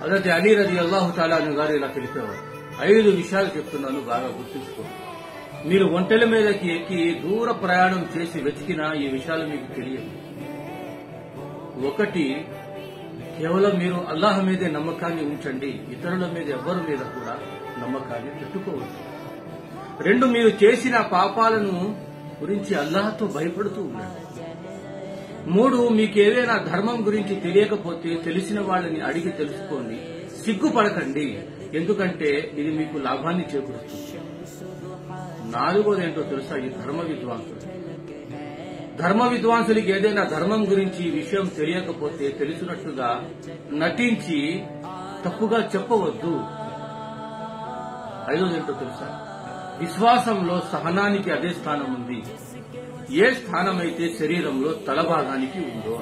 హజరత్ అలీ రలియల్లాహు తఆలా అన్హు గారు ఇలా తెలిపేవారు, 5 విషయాలు చెప్తున్నాను, బాగా గుర్తుంచుకోండి. మీరు ఒంటెల మీదకి ఎక్కి దూర ప్రయాణం చేసి వెతికినా ఈ విషయాలు మీకు తెలియదు. 1, కేవలం మీరు అల్లాహ్ మీదే నమ్మకాన్ని ఉంచండి, ఇతరుల మీద ఎవ్వరి మీద కూడా నమ్మకాన్ని పెట్టుకోవద్దు. 2, మీరు చేసిన పాపాలను గురించి అల్లాహ్తో భయపడుతూ ఉండండి. 3, మీకేదైనా ధర్మం గురించి తెలియకపోతే తెలిసిన వాళ్ళని అడిగి తెలుసుకోండి, సిగ్గుపడకండి, ఎందుకంటే ఇది మీకు లాభాన్ని చేకూరుస్తుంది. 4 ఏంటో తెలుసా? ఈ ధర్మ విద్వాంసులకి ఏదైనా ధర్మం గురించి విషయం తెలియకపోతే తెలిసినట్టుగా నటించి తప్పుగా చెప్పవద్దు. 5 ఏంటో తెలుసా? విశ్వాసంలో సహనానికి అదే స్థానం ఉంది, ఏ స్థానమైతే శరీరంలో తల భాగానికి ఉందో.